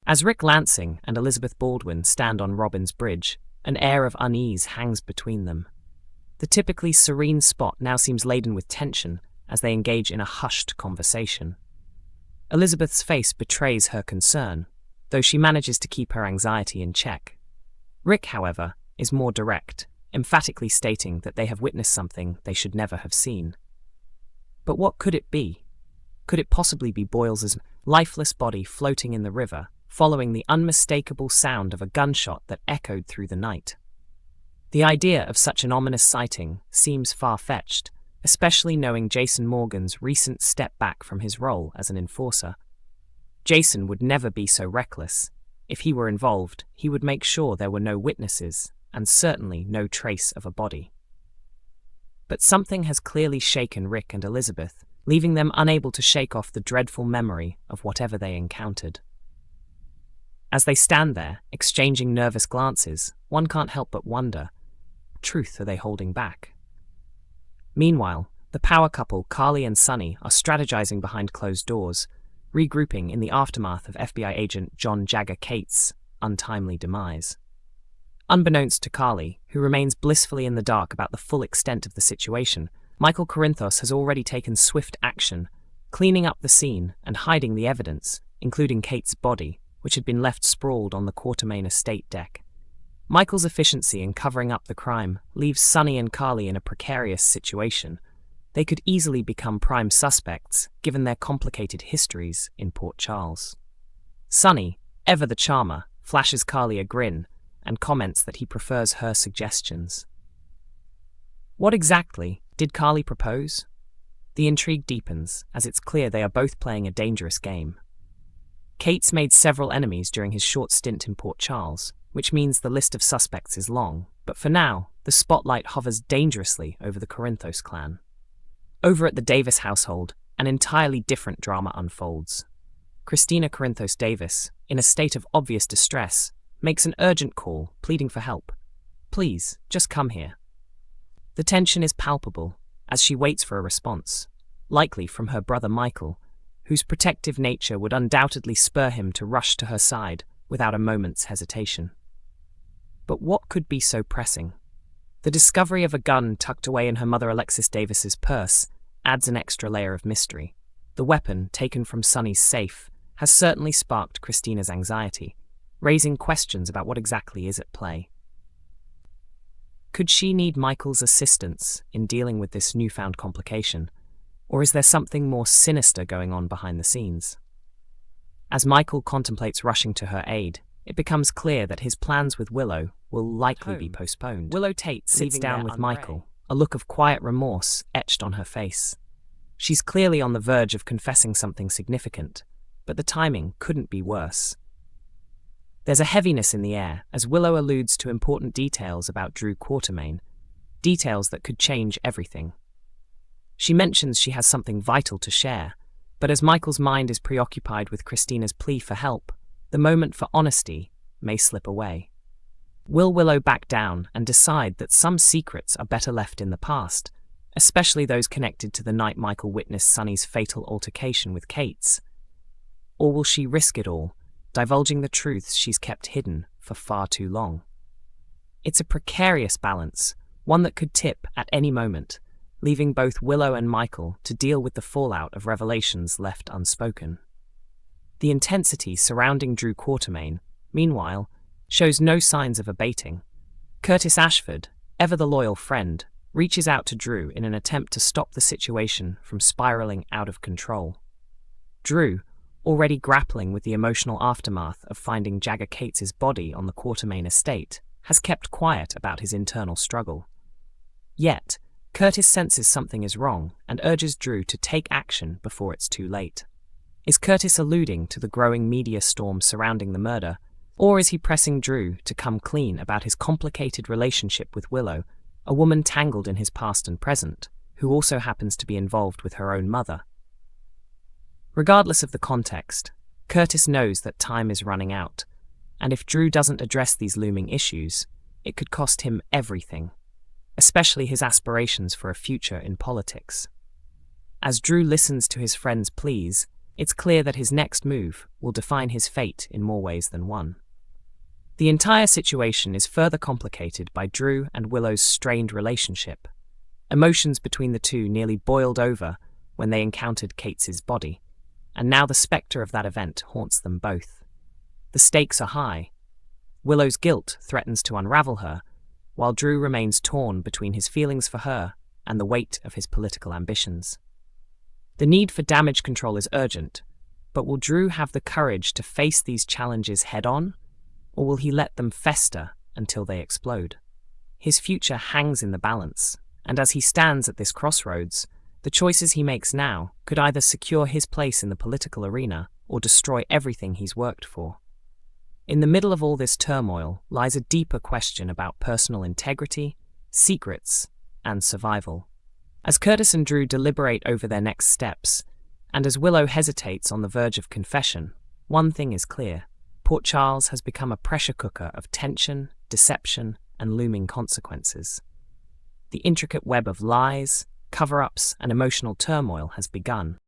As Rick Lansing and Elizabeth Baldwin stand on Robin's bridge, an air of unease hangs between them. The typically serene spot now seems laden with tension as they engage in a hushed conversation. Elizabeth's face betrays her concern, though she manages to keep her anxiety in check. Rick, however, is more direct, emphatically stating that they have witnessed something they should never have seen. But what could it be? Could it possibly be Boyles's lifeless body floating in the river, following the unmistakable sound of a gunshot that echoed through the night? The idea of such an ominous sighting seems far-fetched, especially knowing Jason Morgan's recent step back from his role as an enforcer. Jason would never be so reckless. If he were involved, he would make sure there were no witnesses, and certainly no trace of a body. But something has clearly shaken Rick and Elizabeth, leaving them unable to shake off the dreadful memory of whatever they encountered. As they stand there, exchanging nervous glances, one can't help but wonder, what truth are they holding back? Meanwhile, the power couple Carly and Sonny are strategizing behind closed doors, regrouping in the aftermath of FBI agent John Jagger Cates' untimely demise. Unbeknownst to Carly, who remains blissfully in the dark about the full extent of the situation, Michael Corinthos has already taken swift action, cleaning up the scene and hiding the evidence, including Cates' body, which had been left sprawled on the Quartermaine estate deck. Michael's efficiency in covering up the crime leaves Sonny and Carly in a precarious situation. They could easily become prime suspects, given their complicated histories in Port Charles. Sonny, ever the charmer, flashes Carly a grin and comments that he prefers her suggestions. What exactly did Carly propose? The intrigue deepens, as it's clear they are both playing a dangerous game. Cates made several enemies during his short stint in Port Charles, which means the list of suspects is long, but for now, the spotlight hovers dangerously over the Corinthos clan. Over at the Davis household, an entirely different drama unfolds. Christina Corinthos Davis, in a state of obvious distress, makes an urgent call, pleading for help. "Please, just come here." The tension is palpable as she waits for a response, likely from her brother Michael, whose protective nature would undoubtedly spur him to rush to her side without a moment's hesitation. But what could be so pressing? The discovery of a gun tucked away in her mother Alexis Davis's purse adds an extra layer of mystery. The weapon, taken from Sonny's safe, has certainly sparked Christina's anxiety, raising questions about what exactly is at play. Could she need Michael's assistance in dealing with this newfound complication, or is there something more sinister going on behind the scenes? As Michael contemplates rushing to her aid, it becomes clear that his plans with Willow will likely be postponed. Willow Tate sits down with Michael, a look of quiet remorse etched on her face. She's clearly on the verge of confessing something significant, but the timing couldn't be worse. There's a heaviness in the air as Willow alludes to important details about Drew Quartermaine, details that could change everything. She mentions she has something vital to share, but as Michael's mind is preoccupied with Christina's plea for help, the moment for honesty may slip away. Will Willow back down and decide that some secrets are better left in the past, especially those connected to the night Michael witnessed Sonny's fatal altercation with Cates? Or will she risk it all, divulging the truths she's kept hidden for far too long? It's a precarious balance, one that could tip at any moment, leaving both Willow and Michael to deal with the fallout of revelations left unspoken. The intensity surrounding Drew Quartermaine, meanwhile, shows no signs of abating. Curtis Ashford, ever the loyal friend, reaches out to Drew in an attempt to stop the situation from spiraling out of control. Drew, already grappling with the emotional aftermath of finding Jagger Cates' body on the Quartermaine estate, has kept quiet about his internal struggle. Yet, Curtis senses something is wrong and urges Drew to take action before it's too late. Is Curtis alluding to the growing media storm surrounding the murder, or is he pressing Drew to come clean about his complicated relationship with Willow, a woman tangled in his past and present, who also happens to be involved with her own mother? Regardless of the context, Curtis knows that time is running out, and if Drew doesn't address these looming issues, it could cost him everything, especially his aspirations for a future in politics. As Drew listens to his friend's pleas, it's clear that his next move will define his fate in more ways than one. The entire situation is further complicated by Drew and Willow's strained relationship. Emotions between the two nearly boiled over when they encountered Kate's body, and now the spectre of that event haunts them both. The stakes are high. Willow's guilt threatens to unravel her, while Drew remains torn between his feelings for her and the weight of his political ambitions. The need for damage control is urgent, but will Drew have the courage to face these challenges head-on, or will he let them fester until they explode? His future hangs in the balance, and as he stands at this crossroads, the choices he makes now could either secure his place in the political arena or destroy everything he's worked for. In the middle of all this turmoil lies a deeper question about personal integrity, secrets, and survival. As Curtis and Drew deliberate over their next steps, and as Willow hesitates on the verge of confession, one thing is clear. Port Charles has become a pressure cooker of tension, deception, and looming consequences. The intricate web of lies, cover-ups, and emotional turmoil has begun.